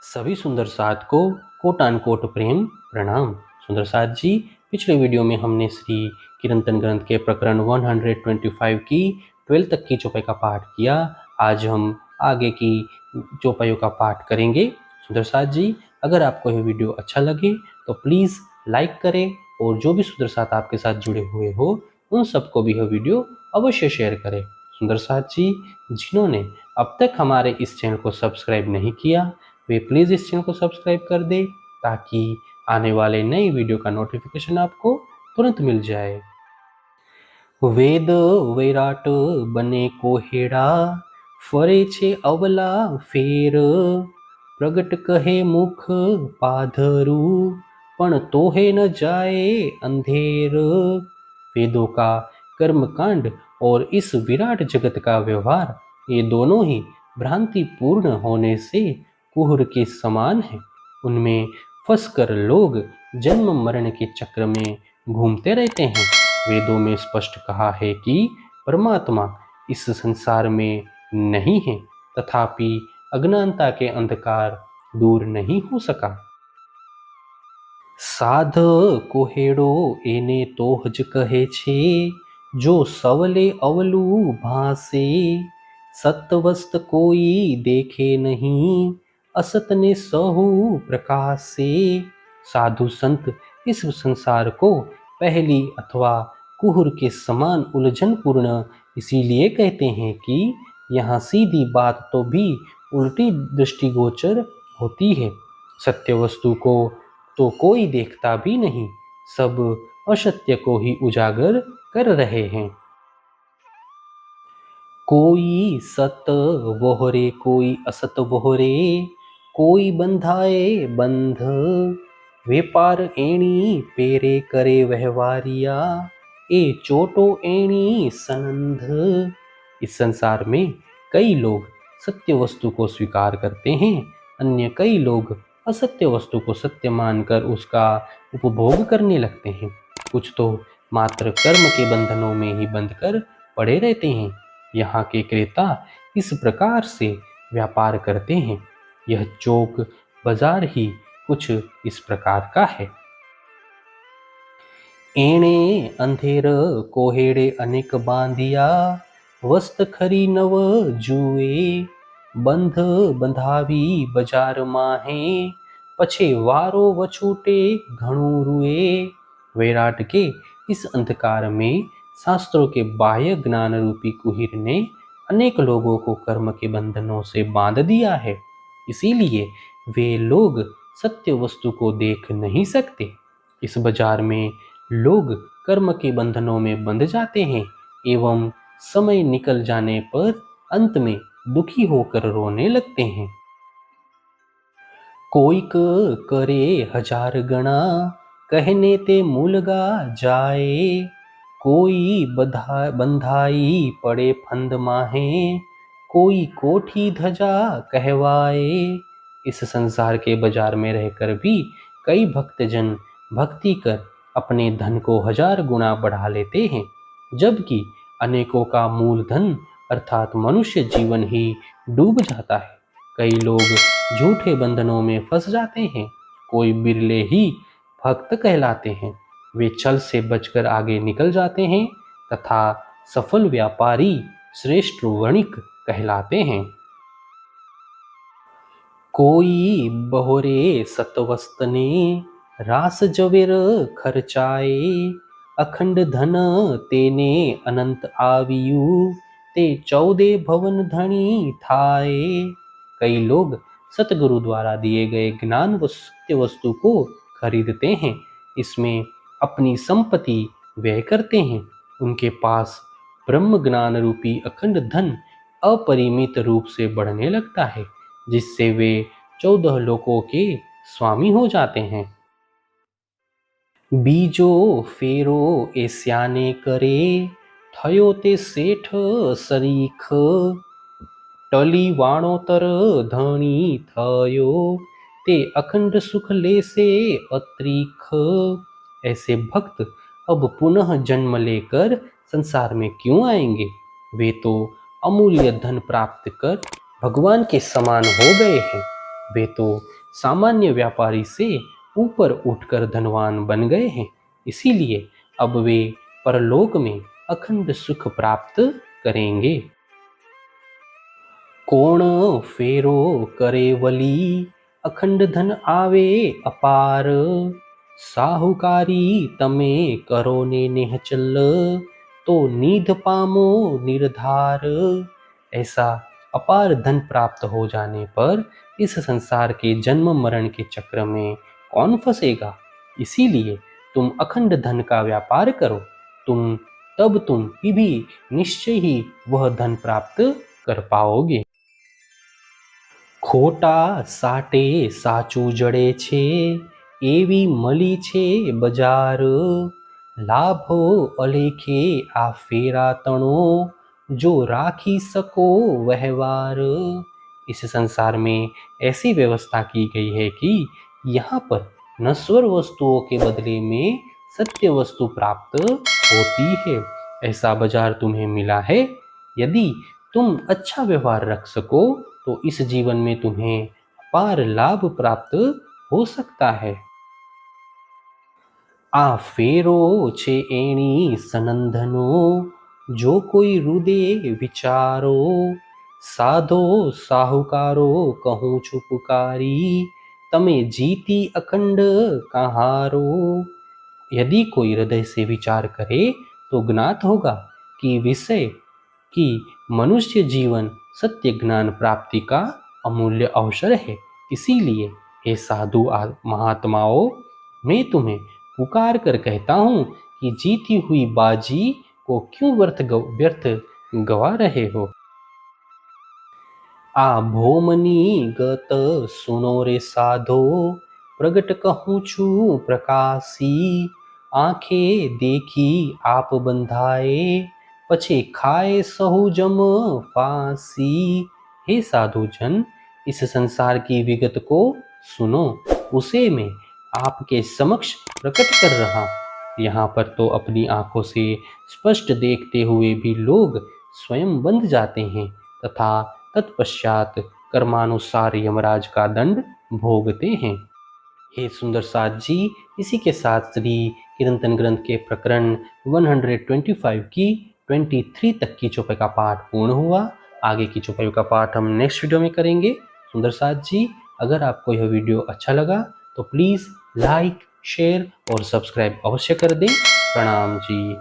सभी सुंदर साथ को कोटान कोट प्रेम प्रणाम। सुंदर साथ जी, पिछले वीडियो में हमने श्री कीर्तन ग्रंथ के प्रकरण 125 की 12 तक की चौपाई का पाठ किया। आज हम आगे की चौपाइयों का पाठ करेंगे। सुंदर साथ जी, अगर आपको यह वीडियो अच्छा लगे तो प्लीज़ लाइक करें और जो भी सुंदर साथ आपके साथ जुड़े हुए हो उन सबको भी यह वीडियो अवश्य शेयर करें। सुंदर साथ जी, जिन्होंने अब तक हमारे इस चैनल को सब्सक्राइब नहीं किया वे प्लीज़ इस चैनल को सब्सक्राइब कर दे ताकि आने वाले नई वीडियो का नोटिफिकेशन आपको तुरंत मिल जाए। वेद वैराट बने कोहेड़ा फरे छे अवला फेर प्रगट कहे मुख पाधरू पण तोहे न जाए अंधेर। वेदों का कर्मकांड और इस विराट जगत का व्यवहार ये दोनों ही भ्रांतिपूर्ण होने से कुहर के समान है। उनमें फंसकर लोग जन्म मरण के चक्र में घूमते रहते हैं। वेदों में स्पष्ट कहा है कि परमात्मा इस संसार में नहीं है, तथापि अज्ञानता के अंधकार दूर नहीं हो सका। साध कोहेड़ो एने तोहज कहे छे जो सवले अवलू भासे सतवस्त कोई देखे नहीं असत ने सहु प्रकाश से। साधु संत इस संसार को पहली अथवा कुहर के समान उलझनपूर्ण इसीलिए कहते हैं कि यहाँ सीधी बात तो भी उल्टी दृष्टिगोचर होती है। सत्य वस्तु को तो कोई देखता भी नहीं, सब असत्य को ही उजागर कर रहे हैं। कोई सत वोहरे कोई असत वोहरे कोई बंधाए बंध व्यापार एणी पेरे करे व्यवहारिया ए चोटो एणी सनंध। इस संसार में कई लोग सत्य वस्तु को स्वीकार करते हैं, अन्य कई लोग असत्य वस्तु को सत्य मानकर उसका उपभोग करने लगते हैं। कुछ तो मात्र कर्म के बंधनों में ही बंधकर पड़े रहते हैं। यहाँ के क्रेता इस प्रकार से व्यापार करते हैं। यह चौक बाजार ही कुछ इस प्रकार का है। एणे अंधेर कोहेड़े अनेक बांधिया वस्त खरी नव जुए बंध बंधावी बाजार माहे पछे वारो वछूटे घणू रुए। वैराट के इस अंधकार में शास्त्रों के बाह्य ज्ञान रूपी कुहिर ने अनेक लोगों को कर्म के बंधनों से बांध दिया है, इसीलिए वे लोग सत्य वस्तु को देख नहीं सकते। इस बाजार में लोग कर्म के बंधनों में बंध जाते हैं एवं समय निकल जाने पर अंत में दुखी होकर रोने लगते हैं। कोई करे हजार गणा कहने ते मूलगा जाए कोई बंधाई पड़े फंद माहे कोई कोठी धजा कहवाए। इस संसार के बाजार में रहकर भी कई भक्तजन भक्ति कर अपने धन को 1000 गुना बढ़ा लेते हैं, जबकि अनेकों का मूलधन अर्थात मनुष्य जीवन ही डूब जाता है। कई लोग झूठे बंधनों में फंस जाते हैं, कोई बिरले ही भक्त कहलाते हैं। वे छल से बचकर आगे निकल जाते हैं तथा सफल व्यापारी श्रेष्ठ वणिक कहलाते हैं। कोई बहोरे सतवस्तने रास जवेर खर्चाए अखंड धन तेने अनंत आवियु ते 14 भवन धनी थाए। कई लोग सतगुरु द्वारा दिए गए ज्ञान व सत्य वस्तु को खरीदते हैं, इसमें अपनी संपत्ति व्यय करते हैं। उनके पास ब्रह्म ज्ञान रूपी अखंड धन अपरिमित रूप से बढ़ने लगता है, जिससे वे 14 लोकों के स्वामी हो जाते हैं। बीजो फेरो एस्याने करे थयो ते सेठ सरीख टली वाणोतर धनी थयो ते अखंड सुख लेसे अत्रिख। ऐसे भक्त अब पुनः जन्म लेकर संसार में क्यों आएंगे? वे तो अमूल्य धन प्राप्त कर भगवान के समान हो गए हैं। वे तो सामान्य व्यापारी से ऊपर उठकर धनवान बन गए हैं, इसीलिए अब वे परलोक में अखंड सुख प्राप्त करेंगे। कोण फेरो करे वली, अखंड धन आवे अपार, साहुकारी तमे करो ने निहचल, तो नीध पामो निर्धार। ऐसा अपार धन प्राप्त हो जाने पर इस संसार के जन्म मरण के चक्र में कौन फंसेगा। इसीलिए तुम अखंड धन का व्यापार करो, तब तुम भी निश्चय ही वह धन प्राप्त कर पाओगे। खोटा साटे साचू जड़े छे, एवी मली छे बजार, लाभो अलेखे आ फेरा तणो, जो राखी सको व्यवहार। इस संसार में ऐसी व्यवस्था की गई है कि यहाँ पर नश्वर वस्तुओं के बदले में सत्य वस्तु प्राप्त होती है। ऐसा बाजार तुम्हें मिला है। यदि तुम अच्छा व्यवहार रख सको तो इस जीवन में तुम्हें अपार लाभ प्राप्त हो सकता है। आ फेरो छे एणी सनंदनो, जो कोई हृदय विचारो, साधो साहुकारो कहूँ छु पुकारी, तमे जीती अखंड कहारो। यदि कोई हृदय से विचार करे तो ज्ञात होगा कि विषय कि मनुष्य जीवन सत्य ज्ञान प्राप्ति का अमूल्य अवसर है। इसीलिए हे साधु महात्माओं, मैं तुम्हें पुकार कर कहता हूँ कि जीती हुई बाजी को क्यों व्यर्थ गवा रहे हो। आ भोमनी गत सुनो रे साधो, प्रगट कहूँ छु प्रकाशी, आंखे देखी आप बंधाए, पछे खाए सहु जम फांसी। हे साधु जन, इस संसार की विगत को सुनो, उसे मैं आपके समक्ष प्रकट कर रहा। यहाँ पर तो अपनी आंखों से स्पष्ट देखते हुए भी लोग स्वयं बंध जाते हैं तथा तत्पश्चात कर्मानुसार यमराज का दंड भोगते हैं। हे सुंदर साथ जी, इसी के साथ श्री किरंतन ग्रंथ के प्रकरण 125 की 23 तक की चौपाई का पाठ पूर्ण हुआ। आगे की चौपाई का पाठ हम नेक्स्ट वीडियो में करेंगे। सुंदर साथ जी, अगर आपको यह वीडियो अच्छा लगा तो प्लीज़ लाइक, शेयर और सब्सक्राइब अवश्य कर दें। प्रणाम जी।